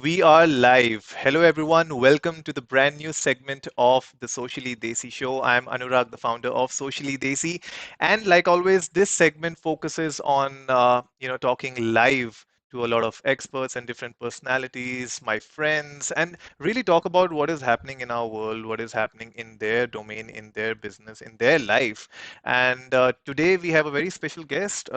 We are live. Hello, everyone. Welcome to the brand new segment of the Socially Desi show. I'm Anurag, the founder of Socially Desi, and like always, this segment focuses on talking live to a lot of experts and different personalities, my friends, and really talk about what is happening in our world, what is happening in their domain, in their business, in their life. And today we have a very special guest.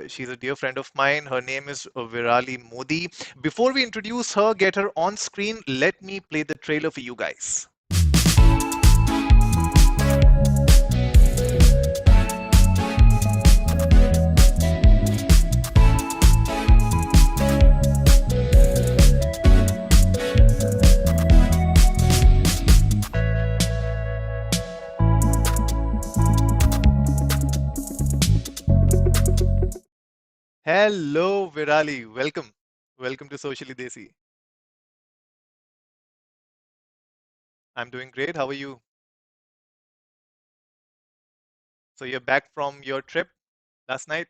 She's a dear friend of mine. Her name is Virali Modi. Before we introduce her, get her on screen, let me play the trailer for you guys. Hello, Virali. Welcome. Welcome to Socially Desi. I'm doing great. How are you? So you're back from your trip last night?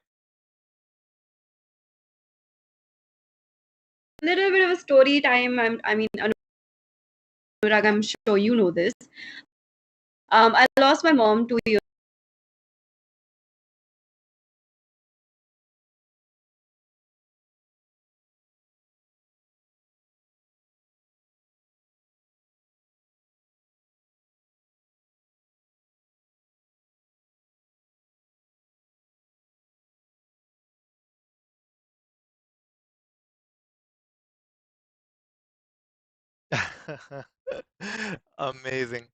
Little bit of a story time. Anurag, I'm sure you know this. I lost my mom 2 years. Amazing.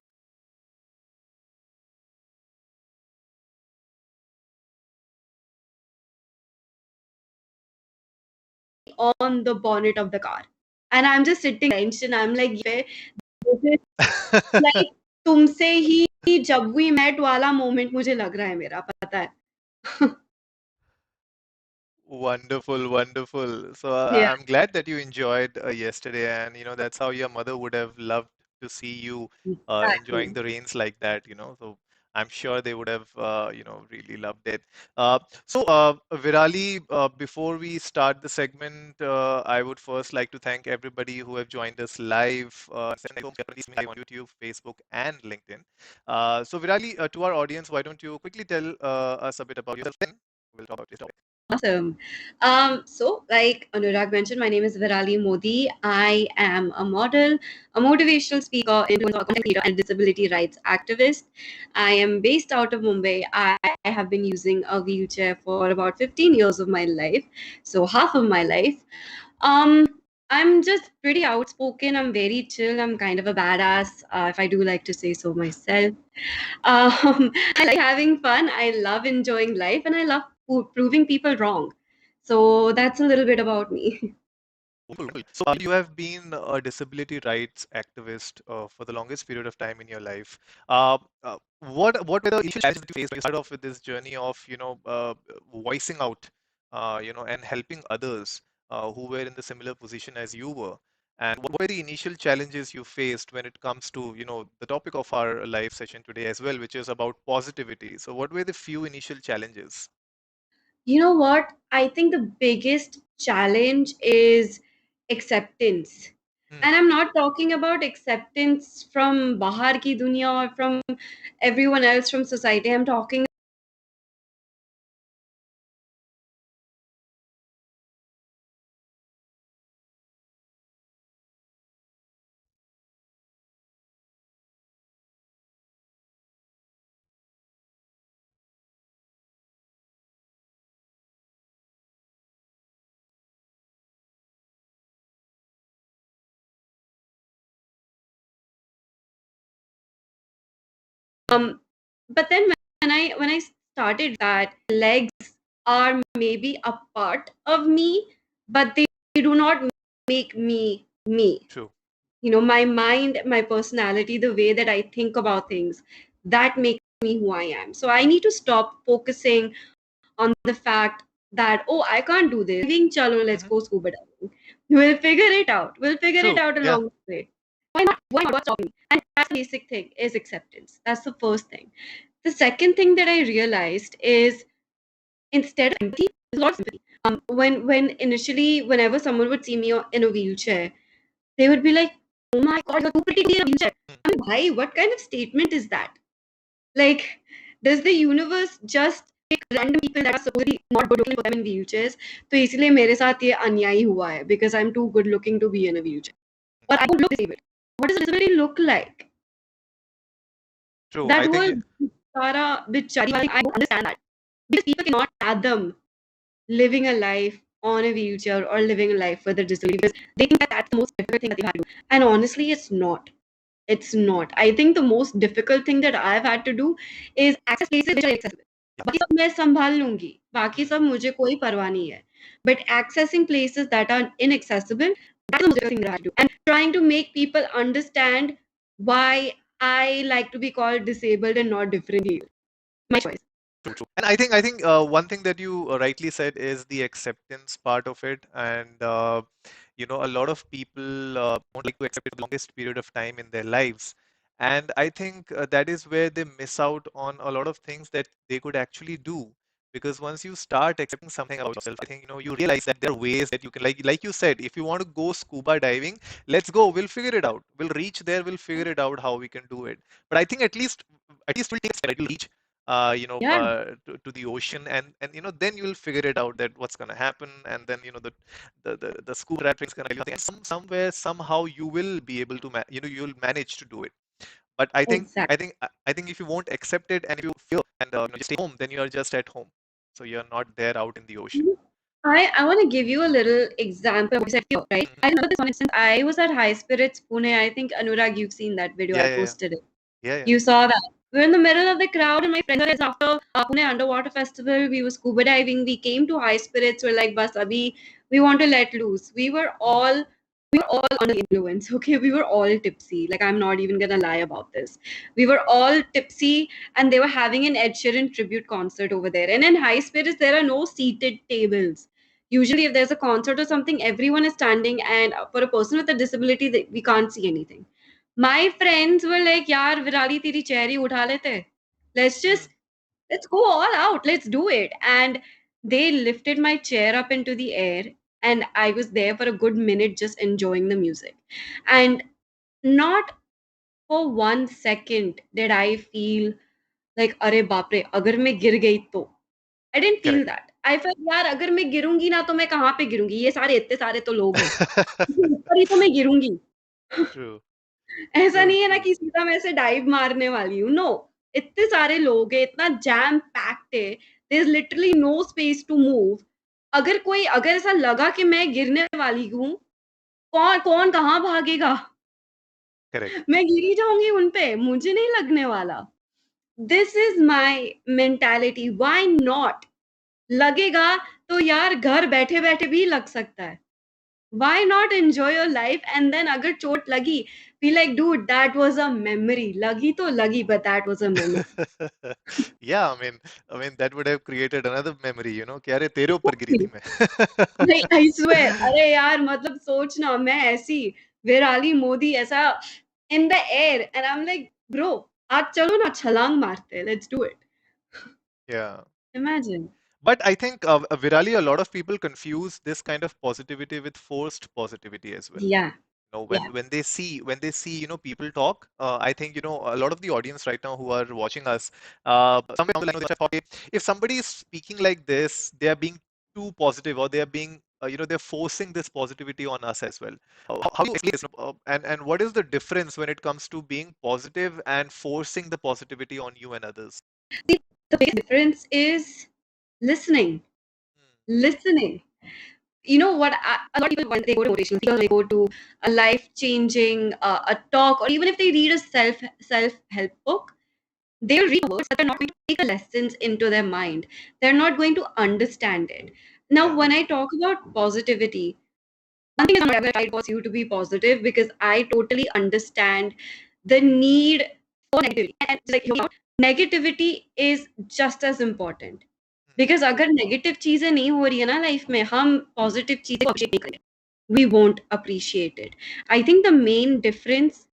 On the bonnet of the car, and I'm just sitting tension. I'm like, "ये this is like तुमसे ही जब we met वाला moment मुझे लग रहा है मेरा पता है." Wonderful, wonderful. So Yeah, I'm glad that you enjoyed yesterday, and that's how your mother would have loved to see you enjoying exactly. the rains like that. So I'm sure they would have really loved it. Virali, before we start the segment, I would first like to thank everybody who have joined us live. Live on YouTube, Facebook, and LinkedIn. Virali, to our audience, why don't you quickly tell us a bit about yourself? Then we'll talk about this topic. Awesome. So, like Anurag mentioned, my name is Virali Modi. I am a model, a motivational speaker, influencer, content creator, and disability rights activist. I am based out of Mumbai. I have been using a wheelchair for about 15 years of my life, so half of my life. Um, I'm just pretty outspoken. I'm very chill. I'm kind of a badass, if I do like to say so myself. I like having fun. I love enjoying life, and I love proving people wrong. So that's a little bit about me. Cool. So you have been a disability rights activist for the longest period of time in your life. What were the initial challenges that you faced when you started off with this journey of voicing out, and helping others who were in the similar position as you were? And what were the initial challenges you faced when it comes to the topic of our live session today as well, which is about positivity? So what were the few initial challenges? You know what? I think the biggest challenge is acceptance. Hmm. And I'm not talking about acceptance from bahar ki dunya or from everyone else from society. I'm talking but then when I started that legs are maybe a part of me, but they do not make me me. True. My mind, my personality, the way that I think about things, that makes me who I am. So I need to stop focusing on the fact that, oh, I can't do this. Chalo, let's Hmm. go scuba diving. We'll figure it out. We'll figure it True. out Yeah. along the way. Why not? Why not? What's stopping me? And that's the basic thing is acceptance. That's the first thing. The second thing that I realized is instead of empathy, there's a lot of sympathy. When initially, whenever someone would see me in a wheelchair, They would be like, "Oh my God, you're too pretty to be in a wheelchair." I mean, bhai, what kind of statement is that? Like, does the universe just pick random people that are supposedly not good looking, put them in wheelchairs? तो इसलिए मेरे साथ ये अन्याय हुआ है because I'm too good looking to be in a wheelchair or I don't look disabled. What does a disability look like? True. That I whole think bichara bichari wali, I don't understand that because people cannot fathom living a life on a wheelchair or living a life with a disability because they think that that's the most difficult thing that they have to do. And honestly, it's not. It's not. I think the most difficult thing that I've had to do is access places which are accessible. बाकी सब मैं संभाल लूँगी, बाकी सब मुझे कोई परवाह नहीं है. But accessing places that are inaccessible, that's the most difficult thing that I have to do. And trying to make people understand why I like to be called disabled and not differently. My choice. true, true. And I think one thing that you rightly said is the acceptance part of it, and a lot of people don't like to accept it for the longest period of time in their lives, and I think that is where they miss out on a lot of things that they could actually do. Because once you start accepting something about yourself, I think you realize that there are ways that you can, like you said, if you want to go scuba diving, let's go. We'll figure it out. We'll reach there. We'll figure it out how we can do it. But I think at least we'll take a step. Right? We'll reach Yeah, to the ocean, and then you'll figure it out that what's going to happen, and then the scuba diving is going to tell you, and somewhere somehow you will be able to you'll manage to do it. But I think exactly. I think I think if you won't accept it and if you fear and just stay home, then you're just at home, so you're not there out in the ocean. I want to give you a little example of what you said fear, right? Mhm. I remember this one instance. I was at High Spirits Pune. I think Anurag, you've seen that video. Yeah, I yeah, yeah, posted it. yeah, yeah. You saw that. We were in the middle of the crowd, and my friends were after Pune Underwater Festival. We were scuba diving. We came to High Spirits. We're like, "Bas, abhi, we want to let loose." Mm, We were all under the influence. Okay, we were all tipsy. Like, I'm not even gonna lie about this. We were all tipsy, and they were having an Ed Sheeran tribute concert over there. And in High Spirits, there are no seated tables. Usually, if there's a concert or something, everyone is standing, and for a person with a disability, we can't see anything. My friends were like, "यार विराली तेरी chair ही उठा लेते हैं. Let's mm. just let's go all out. Let's do it." And they lifted my chair up into the air, and I was there for a good minute just enjoying the music. And not for 1 second did I feel like, "अरे बाप रे, अगर मैं गिर गई तो." I didn't feel Correct. that. I felt, यार अगर मैं गिरूँगी ना तो मैं कहाँ पे गिरूँगी? ये सारे इतने सारे तो लोग हैं। ऊपर ही तो मैं गिरूँगी। True, ऐसा true, नहीं है ना true. कि सीधा मैं ऐसे डाइव मारने वाली हूँ, नो। इतने सारे लोग हैं, इतना जैम पैक्ड है, there is literally no space to move. अगर ऐसा लगा कि मैं गिरने वाली हूँ, कौन कौन कहाँ भागेगा? Correct. मैं गिर ही जाऊँगी उन पे, मुझे नहीं लगने वाला। This is my mentality, why not? लगेगा तो यार घर बैठे-बैठे भी लग सकता है। Why not enjoy your life and then अगर चोट लगी, be like, "Dude, that was a memory." लगी तो लगी, but that was a memory. Yeah, I mean that would have created another memory, कि अरे तेरे ऊपर गिरी थी मैं. I swear, अरे यार मतलब सोच ना मैं ऐसी विराली मोदी ऐसा in the air and I'm like, "Bro, आज चलो ना छलांग मारते हैं, let's do it." Yeah. Imagine. But I think, Virali, a lot of people confuse this kind of positivity with forced positivity as well. Yeah, When yeah. when they see people talk, I think a lot of the audience right now who are watching us, somewhere down the line, they thought, okay, if somebody is speaking like this, they are being too positive, or they are being they're forcing this positivity on us as well. How do you explain this? And what is the difference when it comes to being positive and forcing the positivity on you and others? See, the biggest difference is listening. Hmm, Listening. You know what, a lot of people when they go to motivational speakers, they go to a life changing a talk, or even if they read a self help book, they'll read words but they're not going to take the lessons into their mind. They're not going to understand it. Now yeah. when I talk about positivity, one thing is, I'm never tried was you to be positive because I totally understand the need for negativity, and just like hear me out, negativity is just as important. Hmm, because अगर negative चीज़ें नहीं हो रही है ना life में, हम positive चीज़ें को अप्रिशिएट नहीं करेंगे। We won't appreciate it. I think the main difference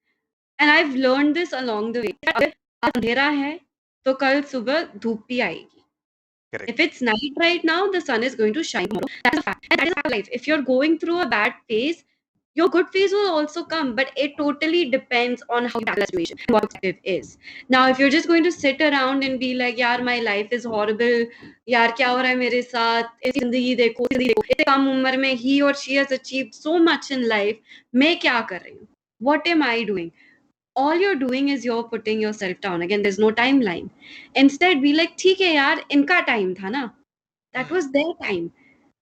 and I have learned this along the way, अगर आज अंधेरा है, तो कल सुबह धूप भी आएगी। correct. If it's night right now, the sun is going to shine tomorrow. That is a fact, and that is a fact of life. If you're going through a bad phase, Your good phase will also come, but it totally depends on how you tackle that situation and what your perspective is. Now, if you're just going to sit around and be like, यार my life is horrible, यार क्या हो रहा है मेरे साथ, इसकी जिंदगी देखो, इतने कम उम्र में he or she has achieved so much in life, मैं क्या कर रही हूँ? What am I doing? All you're doing is you're putting yourself down. Again, there's no timeline. Instead, be like, ठीक है यार, इनका time था ना. That Hmm. was their time.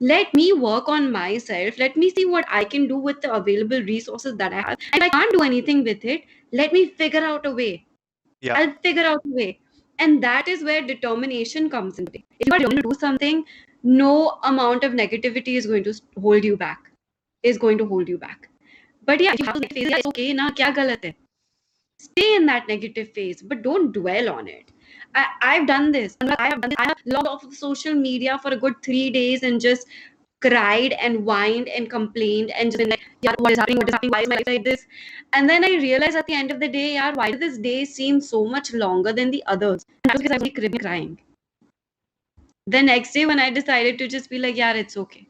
Let me work on myself. Let me see what I can do with the available resources that I have. And if I can't do anything with it, let me figure out a way. Yeah. I'll figure out a way. And that is where determination comes into play. If you are determined to do something, no amount of negativity is going to hold you back. Is going to hold you back. But yeah, if you have to phase, yeah, it's okay. Na, kya galat hai? Stay in that negative phase, but don't dwell on it. I've done this. I have done this. I have logged off of social media for a good 3 days and just cried and whined and complained and just been like, yeah, what is happening? What is happening? Why is my life like this? And then I realized at the end of the day, yeah, why did this day seem so much longer than the others? And that was because I was really crying. The next day when I decided to just be like, yeah, it's okay.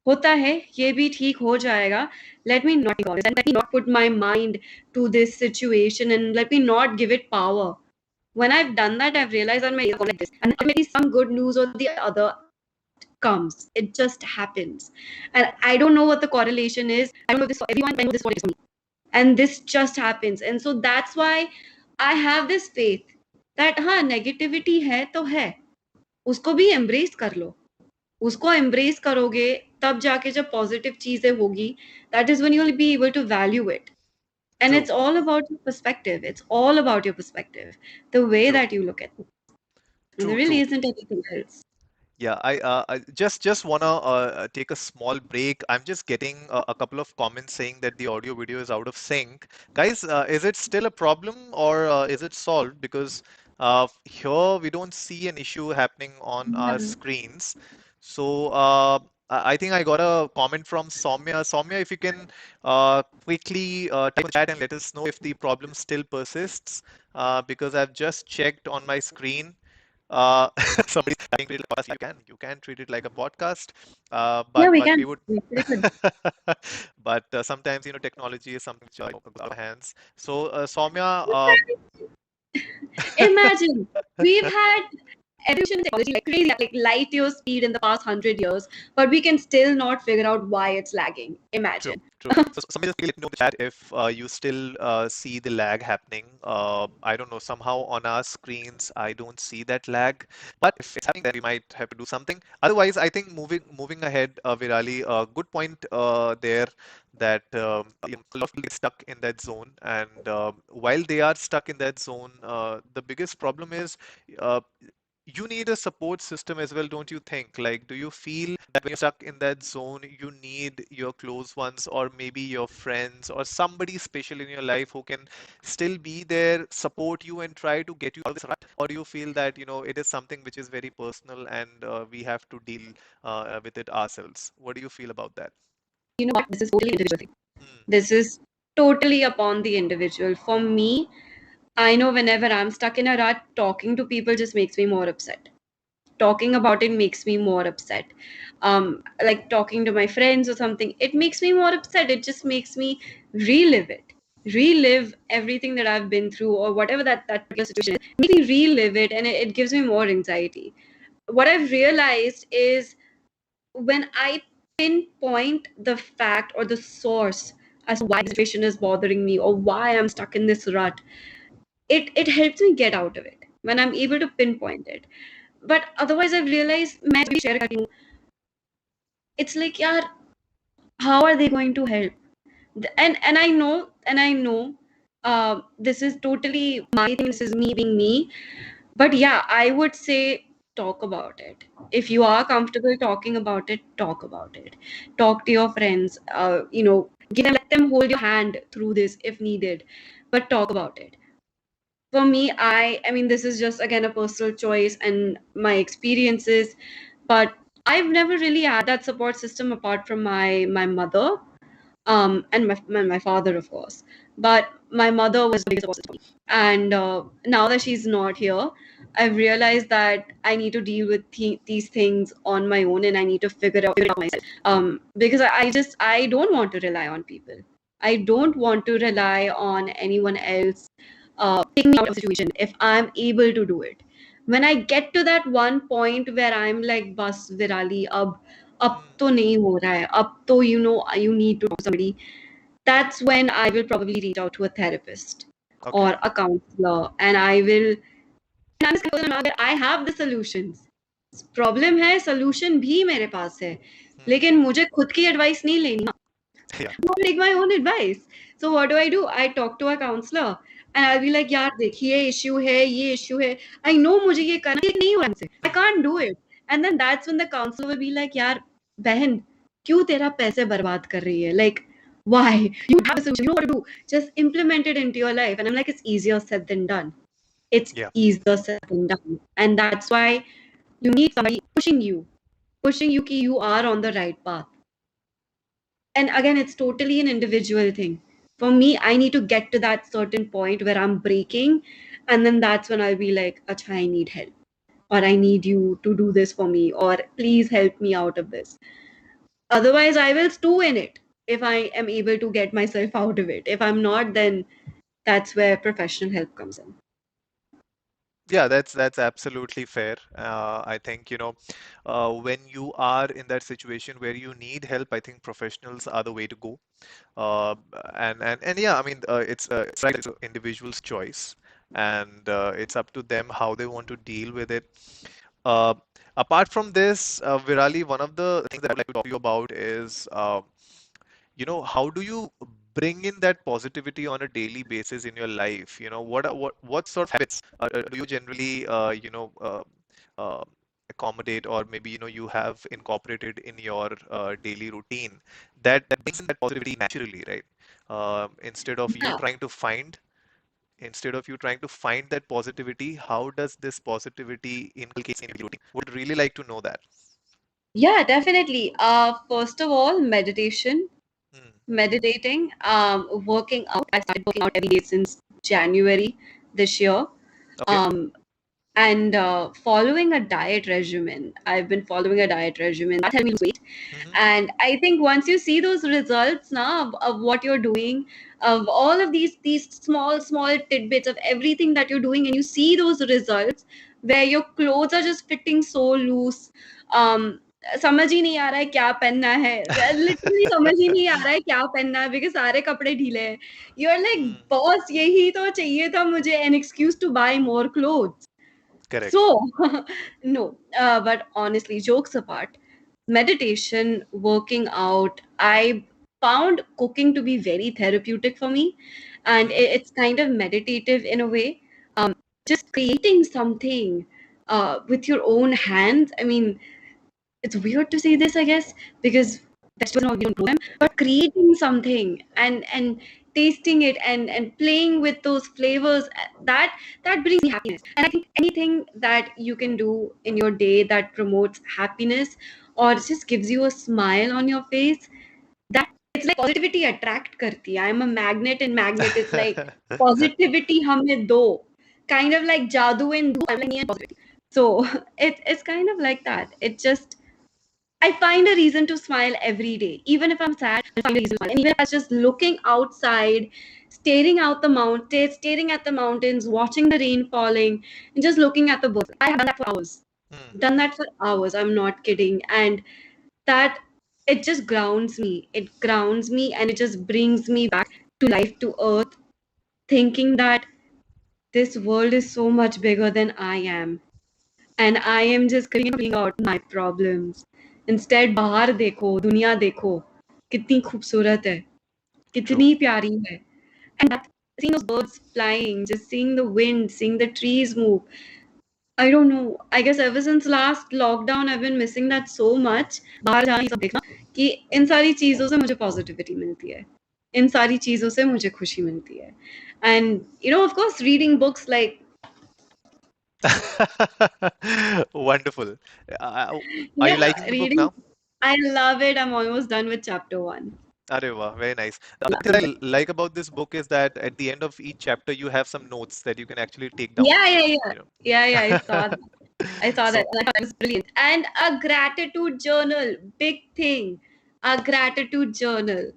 होता है, ये भी ठीक हो जाएगा. Let me not think about this and let me not put my mind to this situation and let me not give it power. When I've done that, I've realized that my days are like this. And maybe some good news or the other comes. It just happens. And I don't know what the correlation is. I don't know if this for everyone, I know this is what it is for me. And this just happens. And so that's why I have this faith that हाँ negativity है तो है, उसको भी embrace कर लो. उसको embrace करोगे तब जाके जब positive चीजें होगी, that is when you'll be able to value it. And True. it's all about your perspective. It's all about your perspective, the way True. that you look at it. And there True. really True. isn't anything else. Yeah, I just wanna take a small break. I'm just getting a couple of comments saying that the audio video is out of sync. Guys, is it still a problem or is it solved? Because here we don't see an issue happening on our Yeah. screens. So I think I got a comment from Soumya. Soumya, if you can quickly type in the chat and let us know if the problem still persists, because I've just checked on my screen. Uh, somebody's trying to treat it like a podcast. You can treat it like a podcast, Yeah, but we we can. would. We pretty good. But sometimes technology is something which goes out of our hands. So Soumya, Imagine we've had evolution in technology like crazy, like light year speed in the past 100 years, but we can still not figure out why it's lagging. true, Imagine. true. So somebody just let me know in the chat if you still see the lag happening. I don't know. Somehow on our screens, I don't see that lag. But if it's happening, then we might have to do something. Otherwise, I think moving ahead, Virali, good point there that a lot of people get stuck in that zone, and while they are stuck in that zone, the biggest problem is. Uh, you need a support system as well, don't you think? Like, do you feel that when you're stuck in that zone, you need your close ones or maybe your friends or somebody special in your life who can still be there, support you, and try to get you out of this rut? Or do you feel that, it is something which is very personal and we have to deal with it ourselves? What do you feel about that? You know what? This is totally individual. Hmm. This is totally upon the individual. For me, I know whenever I'm stuck in a rut, talking to people just makes me more upset. Talking about it makes me more upset. Like talking to my friends or something, it makes me more upset. It just makes me relive it, relive everything that I've been through or whatever that particular situation is. Make me relive it, and it gives me more anxiety. What I've realized is when I pinpoint the fact or the source as to why the situation is bothering me or why I'm stuck in this rut, it helps me get out of it when I'm able to pinpoint it. But otherwise I've realized मैं भी share करती हूँ, it's like यार, how are they going to help? And I know this is totally my thing, this is me being me. But yeah, I would say talk about it. If you are comfortable talking about it, talk about it. Talk to your friends, give them, let them hold your hand through this if needed, but talk about it. For me, I mean, this is just again a personal choice and my experiences, but I've never really had that support system apart from my mother, and my father, of course. But my mother was the biggest support system for me. And now that she's not here, I've realized that I need to deal with these things on my own, and I need to figure it out myself. Because I don't want to rely on people. I don't want to rely on anyone else taking me out of a situation if I'm able to do it. When I get to that one point where I'm like, bus Virali, ab Hmm. to nahi ho raha hai, ab to you need to talk to somebody. That's when I will probably reach out to a therapist or Okay. a counselor, and I will I have the solutions problem है solution भी मेरे पास है Hmm. लेकिन मुझे खुद की advice नहीं लेनी Yeah. I take my own advice. So what do? I talk to a counselor and I'll Hmm. be like, यार देख ये issue है. I know मुझे ये करना है, नहीं हो रहा मुझसे. I Hmm. can't do it. And then that's when the counselor will be like, यार बहन क्यों तेरा पैसे बर्बाद कर रही है? Like why? You have a solution. You know what to do. Just implement it into your life. And I'm like, it's easier said than done. It's Yeah. easier said than done. And that's why you need somebody pushing you कि you are on the right path. And again, it's totally an individual thing. For me, I need to get to that certain point where I'm breaking, and then that's when I'll be like, Acha, I need help, or I need you to do this for me, or please help me out of this. Otherwise, I will stew in it if I am able to get myself out of it. If I'm not, then that's where professional help comes in. Yeah, that's absolutely fair. I think, when you are in that situation where you need help, I think professionals are the way to go. Uh, and yeah, I mean, it's right, it's an individual's choice, and it's up to them how they want to deal with it. Uh, Apart from this, Virali, one of the things that I'd like to talk to you about is, how do you bring in that positivity on a daily basis in your life? What sort of habits do you generally, uh, accommodate, or maybe, you have incorporated in your daily routine that brings in that positivity naturally, right? Instead of you Yeah, trying to find Instead of you trying to find that positivity, how does this positivity inculcates in your routine? Would really like to know that. yeah, definitely. First of all, meditation, Hmm. meditating, working out. I started working out every day since January this year. Okay. Um, and following a diet regimen. I've been following a diet regimen that helped me lose weight. Hmm. And I think once you see those results now of what you're doing, of all of these small tidbits of everything that you're doing, and you see those results where your clothes are just fitting so loose. समझ ही नहीं आ रहा है क्या पहनना है literally समझ ही नहीं आ रहा है क्या पहनना है बिकॉज सारे कपड़े ढीले हैं you are like Hmm. Boss यही तो चाहिए था मुझे an excuse to buy more clothes Correct. so, no, but honestly, jokes apart, meditation, working out, I found cooking to be very therapeutic for me. And Hmm. it's kind of meditative in a way. Just creating something with your own hands. I mean, it's weird to say this, I guess, because vegetables now we don't grow them, but creating something and tasting it and playing with those flavors that brings me happiness. And I think anything that you can do in your day that promotes happiness or just gives you a smile on your face, that it's like positivity attract karti hai. I'm a magnet and magnet is like positivity hame do, kind of like jadoo and do. I'm like me and positivity. So it's kind of like that. It just I find a reason to smile every day. Even if I'm sad, I find a reason to smile. And even if that's just looking outside, staring at the mountains, watching the rain falling, and just looking at the birds. I have done that for hours. Hmm. Done that for hours. I'm not kidding. And that it just grounds me. It grounds me and it just brings me back to life, to earth, thinking that this world is so much bigger than I am. And I am just figuring out my problems. Instead, बाहर देखो, दुनिया देखो, कितनी खूबसूरत है, True. कितनी प्यारी है. And that, seeing those birds flying, just seeing the wind, seeing the trees move. I don't know. I guess ever since last lockdown, I've been missing that so much. बाहर जाना ये सब देखना कि इन सारी चीजों से मुझे पॉजिटिविटी मिलती है. इन सारी चीजों से मुझे खुशी मिलती है. And of course, reading books like Wonderful. Uh, are you yeah, liking the book reading. now? I love it. I'm almost done with chapter one. Arey wow, very nice. The thing that I like about this book is that at the end of each chapter, you have some notes that you can actually take down. Yeah, yeah, yeah. You know. Yeah, yeah, I saw that. I saw that So and I thought it was brilliant. And a gratitude journal, big thing. A gratitude journal.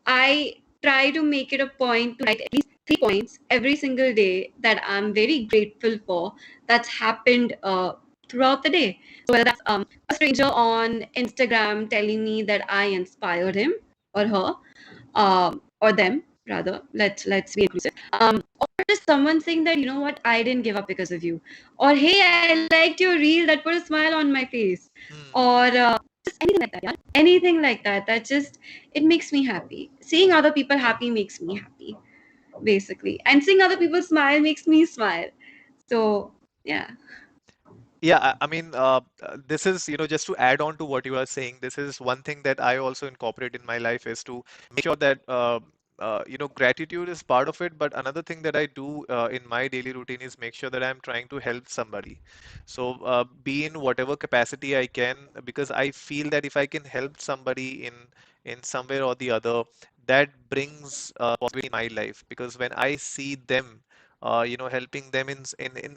I try to make it a point to write at least 3 points every single day that I'm very grateful for that's happened throughout the day. So whether that's a stranger on Instagram telling me that I inspired him or her, or them rather. Let's be inclusive. Or just someone saying that, you know what, I didn't give up because of you, or hey, I liked your reel that put a smile on my face, hmm, or just anything like that. Yeah, anything like that. That just it makes me happy. Seeing other people happy makes me happy, basically, and seeing other people smile makes me smile. So yeah. yeah, I mean, this is, just to add on to what you are saying, this is one thing that I also incorporate in my life is to make sure that, gratitude is part of it. But another thing that I do in my daily routine is make sure that I'm trying to help somebody. So, be in whatever capacity I can, because I feel that if I can help somebody in somewhere or the other, that brings positivity in my life. Because when I see them, helping them in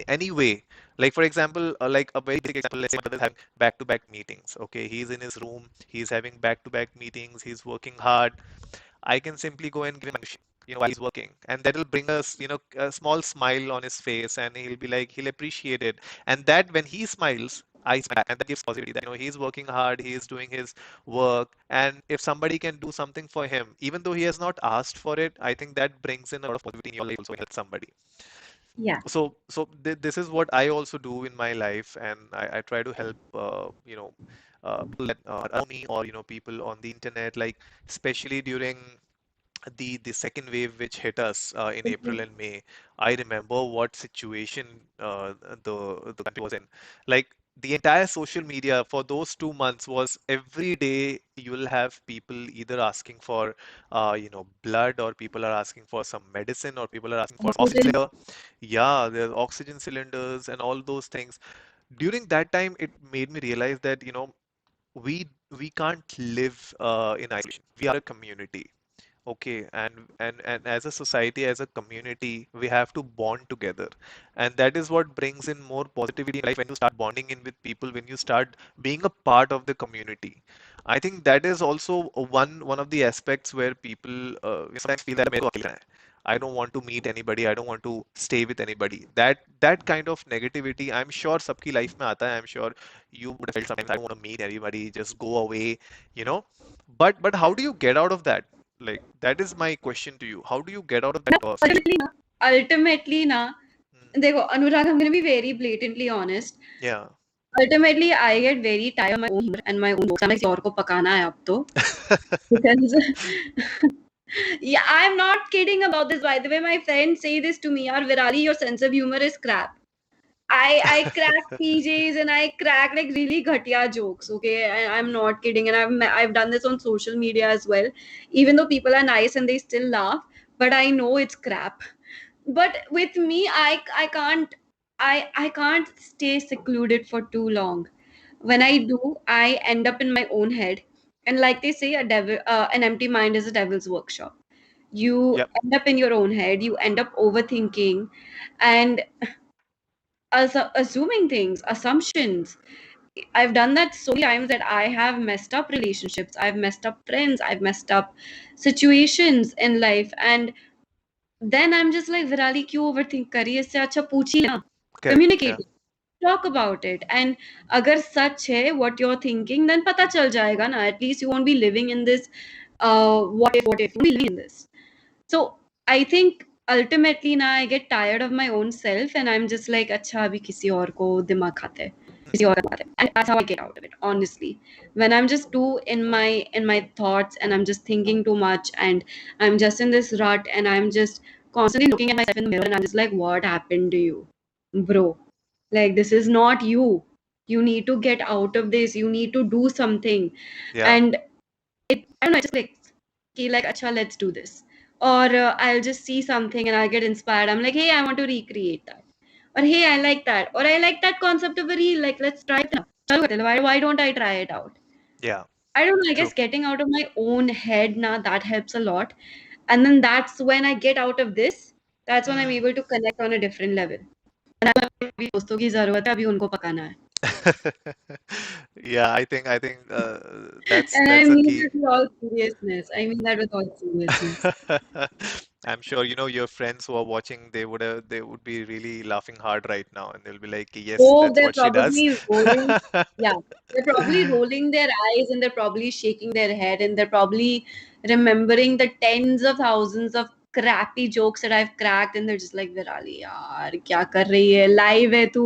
any way, like for example, like a very basic example, let's say my brother is having back-to-back meetings. Okay, he's in his room, he's having back-to-back meetings, he's working hard. I can simply go and give him a handshake, while he's working, and that'll bring us, a small smile on his face, and he'll be like, he'll appreciate it. And that when he smiles, I smile back, and that gives positivity that, he's working hard, he's doing his work, and if somebody can do something for him, even though he has not asked for it, I think that brings in a lot of positivity in your life also, help somebody. Yeah. This is what I also do in my life, and I try to help people that around me, or people on the internet, like especially during the second wave which hit us in April and May. I remember what situation the country was in. Like the entire social media for those 2 months was every day you will have people either asking for blood, or people are asking for some medicine, or people are asking for some oxygen Oxygen. cylinder. Yeah, there's oxygen cylinders and all those things. During that time, it made me realize that we we can't live in isolation. We are a community. Okay, and as a society, as a community, we have to bond together, and that is what brings in more positivity in life when you start bonding in with people, when you start being a part of the community. I think that is also one of the aspects where people sometimes feel that मेरे को अकेला है. I don't want to meet anybody. I don't want to stay with anybody. That kind of negativity, I'm sure सबकी life में आता है. I'm sure you would have felt sometimes, I don't want to meet anybody. Just go away. You know. But how do you get out of that? Like, that is my question to you. How do you get out of that situation? Ultimately, na, ultimately, na, Hmm. देखो अनुराग, I'm going to be very blatantly honest. Yeah. Ultimately, I get very tired of my own humor and my own jokes. I'm like, किसी और को पकाना है अब तो. Because yeah, I'm not kidding about this. By the way, my friends say this to me. Yaar, Virali, your sense of humor is crap. I crack PJs and I crack like really ghatiya jokes. Okay, I'm not kidding, and I've done this on social media as well. Even though people are nice and they still laugh, but I know it's crap. But with me, I can't, I can't stay secluded for too long. When I do, I end up in my own head, and like they say, an empty mind is a devil's workshop. You Yep. end up in your own head, you end up overthinking and assuming things, assumptions. I've done that so many times that I have messed up relationships, I've messed up friends, I've messed up situations in life, and then I'm just like, Virali, क्यों overthink करी? इससे अच्छा पूछिए ना. Correct. Communicate Yeah. it. Talk about it. And अगर सच है what you're thinking, then पता चल जाएगा ना. At least you won't be living in this what if, you won't be living in this. So I think ultimately now I get tired of my own self and I'm just like, अच्छा अभी किसी और को दिमाग खाते हैं. किसी और का दिमाग खाते हैं. And that's how I get out of it, honestly. When I'm just too in my thoughts and I'm just thinking too much and I'm just in this rut and I'm just constantly looking at myself in the mirror and I'm just like, what happened to you, bro? Like this is not you. You need to get out of this. You need to do something. Yeah. And I don't know, it just clicks. Okay, like, acha, let's do this. Or I'll just see something and I'll get inspired. I'm like, hey, I want to recreate that. Or hey, I like that. Or I like that concept of a reel. Like, let's try it now. Chalu karte hain. Why don't I try it out? Yeah. I don't know, I True. guess getting out of my own head now, that helps a lot. And then that's when I get out of this, that's when I'm Hmm. able to connect on a different level. अभी दोस्तों की ज़रूरत है, अभी उनको पकाना है. Yeah, I think that's And I that's a mean key. that with all seriousness. I mean that with all seriousness. I'm sure your friends who are watching, they would be really laughing hard right now, and they'll be like, "Yes, Oh, that's they're what she does." probably rolling. Yeah, they're probably rolling their eyes and they're probably shaking their head and they're probably remembering the tens of thousands of crappy jokes that I've cracked and they're just like, Virali, yaar, kya kar rahi hai? Live hai tu.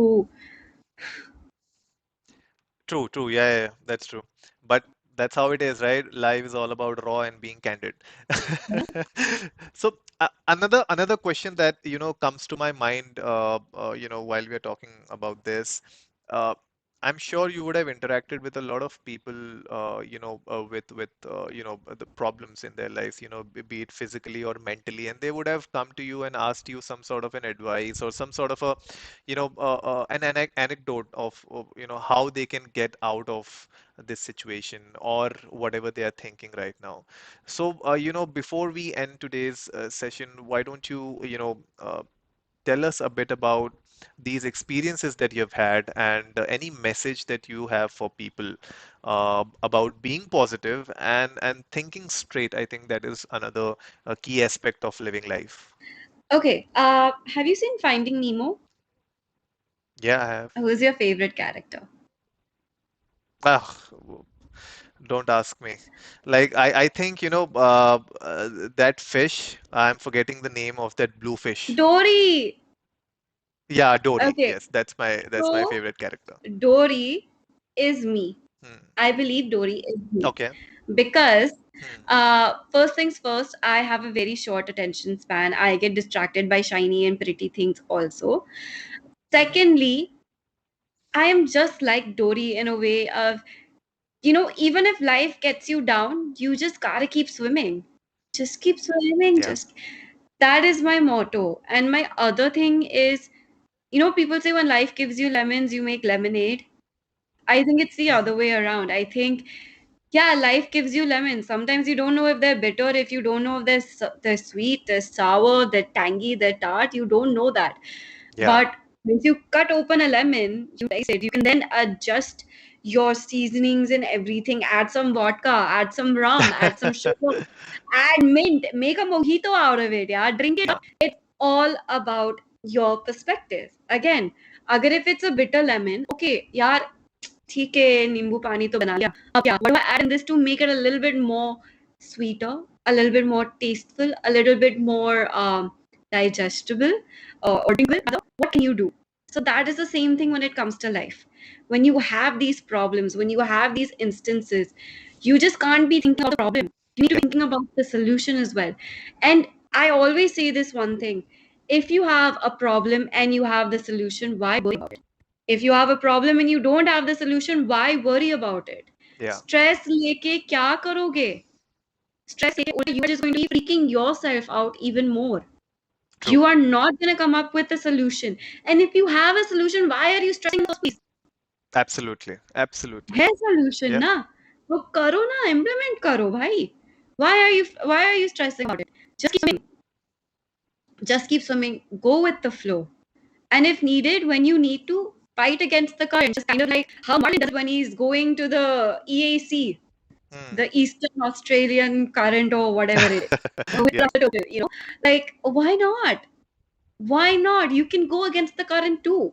True, true. Yeah, yeah, yeah, that's true. But that's how it is, right? Life is all about raw and being candid. So another question that comes to my mind, while we are talking about this, uh, I'm sure you would have interacted with a lot of people, with the problems in their lives, be it physically or mentally, and they would have come to you and asked you some sort of an advice or some sort of a anecdote of how they can get out of this situation or whatever they are thinking right now. So before we end today's session, why don't you tell us a bit about these experiences that you've had and any message that you have for people about being positive and thinking straight. I think that is another key aspect of living life. Okay, have you seen Finding Nemo? Yeah, I have. Who's your favorite character? Ah, don't ask me. Like I think that fish. I'm forgetting the name of that blue fish. Dory! Yeah, Dory. Okay, Yes, that's my so favorite character. Dory is me. Hmm. I believe Dory is me. Okay. Because Hmm. first things first, I have a very short attention span. I get distracted by shiny and pretty things also. Hmm. Secondly, I am just like Dory in a way of, even if life gets you down, you just gotta keep swimming. Just keep swimming. Yeah. Just that is my motto. And my other thing is, people say when life gives you lemons, you make lemonade. I think it's the Hmm. other way around. I think, yeah, life gives you lemons. Sometimes you don't know if they're bitter, if you don't know if they're sweet, they're sour, they're tangy, they're tart. You don't know that. Yeah. But once you cut open a lemon, you taste it. You can then adjust your seasonings and everything. Add some vodka, add some rum, add some sugar, add mint, make a mojito out of it. Yeah, drink it Yeah. up. It's all about your perspective. Again, अगर if it's a bitter lemon, okay, यार ठीक है नींबू पानी तो बना लिया अब क्या what do I add in this to make it a little bit more sweeter, a little bit more tasteful, a little bit more digestible, or drinkable rather? What can you do? So that is the same thing when it comes to life. When you have these problems, when you have these instances, you just can't be thinking about the problem. You need to Yeah. be thinking about the solution as well. And I always say this one thing: if you have a problem and you have the solution, why worry about it? If you have a problem and you don't have the solution, why worry about it? Yeah. Stress लेके क्या करोगे? Stress लेके उल्टा you are just going to be freaking yourself out even more. True. You are not going to come up with a solution. And if you have a solution, why are you stressing in the first place? Absolutely. Absolutely. है solution Yeah. ना, वो करो ना, implement करो भाई. Why are you stressing about it? Just keep swimming. Just keep swimming. Go with the flow. And if needed, when you need to fight against the current, just kind of like how Martin does when he's going to the EAC, Hmm. the Eastern Australian current or whatever it is, with Yeah. like why not? Why not? You can go against the current too,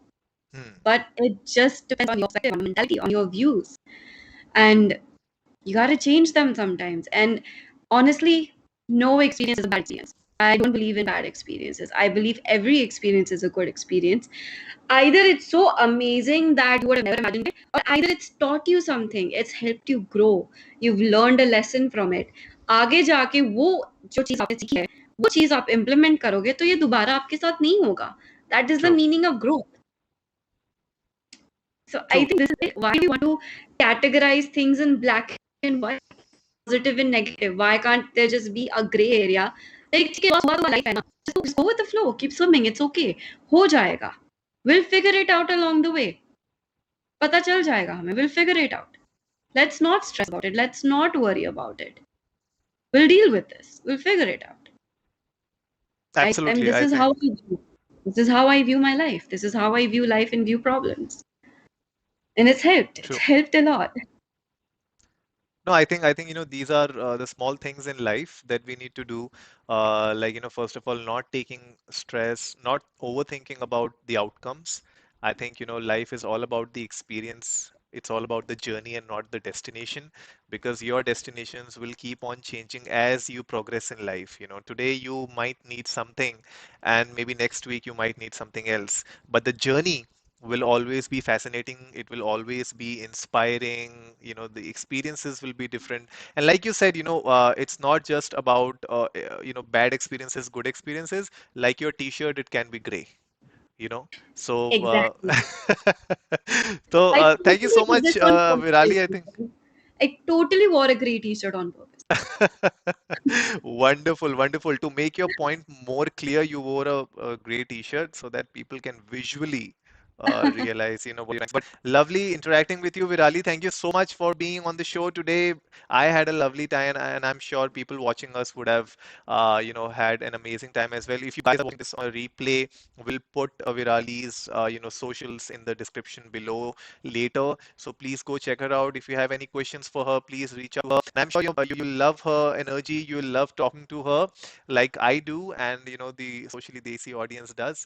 Hmm. but it just depends on your perspective, on your mentality, on your views, and you got to change them sometimes. And honestly, no experience is a bad experience. I don't believe in bad experiences. I believe every experience is a good experience. Either it's so amazing that you would have never imagined it, or either it's taught you something, it's helped you grow, you've learned a lesson from it. आगे जाके वो जो चीज आपने सीखी है वो चीज आप implement करोगे तो ये दोबारा आपके साथ नहीं होगा. That is the True. meaning of growth. So I True. think this is it. Why do you want to categorize things in black and white, positive and negative? Why can't there just be a gray area? Like ठीक है, हुआ तो life है ना. Just go with the flow. Keep swimming. It's okay. हो जाएगा. We'll figure it out along the way. पता चल जाएगा हमें. We'll figure it out. Let's not stress about it. Let's not worry about it. We'll deal with this. We'll figure it out. Right? And Absolutely, this I is how think I view. This is how I view my life. This is how I view life and view problems. And it's helped. It's true. helped a lot. No, I think these are the small things in life that we need to do. Like first of all, not taking stress, not overthinking about the outcomes. I think life is all about the experience. It's all about the journey and not the destination, because your destinations will keep on changing as you progress in life. Today you might need something, and maybe next week you might need something else. But the journey will always be fascinating. It will always be inspiring. The experiences will be different. And like you said, it's not just about, bad experiences, good experiences. Like your t-shirt, it can be gray, you know. So, Exactly. so I thank you totally so did much, this on Virali, purpose. I think. I totally wore a grey t-shirt on purpose. Wonderful, wonderful. To make your point more clear, you wore a gray t-shirt so that people can visually realize, what you're. But lovely interacting with you, Virali. Thank you so much for being on the show today. I had a lovely time, and I'm sure people watching us would have, had an amazing time as well. If you guys are watching this on a replay, we'll put Virali's, socials in the description below later. So please go check her out. If you have any questions for her, please reach out to her. And I'm sure you love her energy. You love talking to her like I do, and the Socially Desi audience does.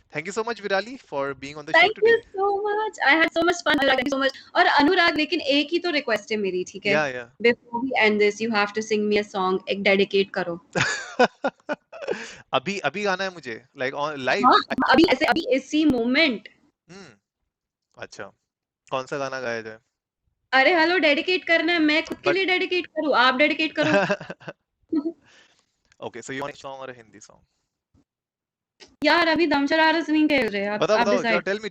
Thank you so much, Virali, for being on the show Thank you today. so much. I had so much fun. Anurag, thank you so much. और अनुराग लेकिन एक ही तो request है मेरी, ठीक है? Yeah, yeah. Before we end this, you have to sing me a song. एक dedicate करो. अभी अभी गाना है मुझे, like on हाँ, live. अभी ऐसे अभी इसी मोमेंट. हम्म. अच्छा. कौन सा गाना गाया जाए? अरे हेलो डेडिकेट करना है. मैं खुद के But लिए डेडिकेट करूँ. आप डेडिकेट करो. okay, so you want a song or a Hindi song? यार अभी दम शरारत नहीं खेल रहे. बताओ आप बताओ, डिसाइड. tell me.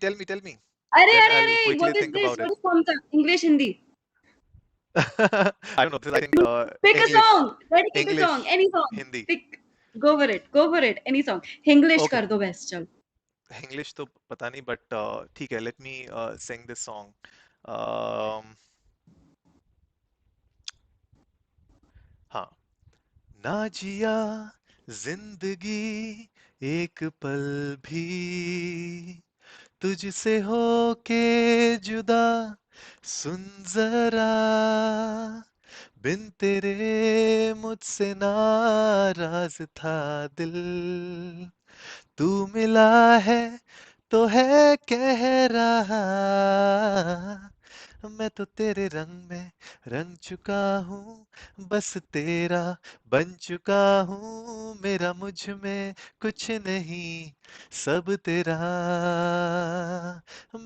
अरे Then अरे I'll अरे quickly what is think this? about what it. Is कौन सा? English Hindi. I don't know. This is, I think, Pick a English. song. Dedicate a song. English, Any song. Hindi. Pick. Go for it. Go for it. Any song. English Okay. कर दो best चल. English तो पता नहीं, but ठीक है. Let me sing this song. Um, हाँ. ना जिया जिंदगी एक पल भी तुझसे होके जुदा, सुन जरा, बिन तेरे मुझसे नाराज था दिल, तू मिला है तो है कह रहा, मैं तो तेरे रंग में रंग चुका हूँ, बस तेरा बन चुका हूँ, मेरा मुझ में कुछ नहीं, सब तेरा,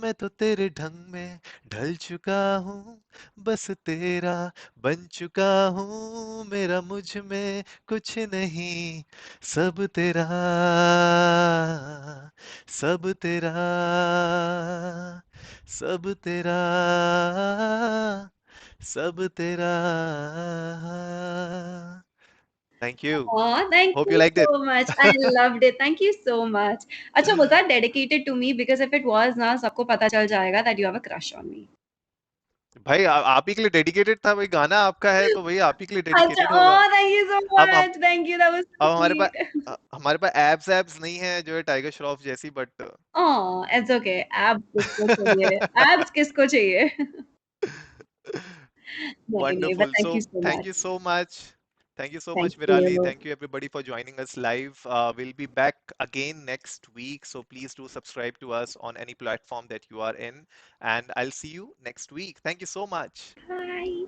मैं तो तेरे ढंग में ढल चुका हूँ, बस तेरा बन चुका हूँ, मेरा मुझ में कुछ नहीं, सब तेरा, सब तेरा, सब तेरा, सब तेरा. Thank you. Oh, thank Hope you you liked it. so much. I loved it. Thank you so much. अच्छा, was that dedicated to me? Because if it was ना, सबको पता चल जाएगा that you have a crush on me. भाई आप ही के लिए डेडिकेटेड था, भाई गाना आपका है तो भाई आप ही के लिए अच्छा, डेडिकेटेड होगा. oh, thank you so अब हम much. Thank you. That was so अब sweet. हमारे पास एब्स नहीं है जो है टाइगर श्रॉफ जैसी, but Oh, it's okay. Abs किसको चाहिए? Abs किसको चाहिए? नहीं नहीं, but wonderful. thank you So so thank you much. so much. Thank you so Thank much, Virali. you. Thank you everybody for joining us live. We'll be back again next week. So please do subscribe to us on any platform that you are in. And I'll see you next week. Thank you so much. Bye.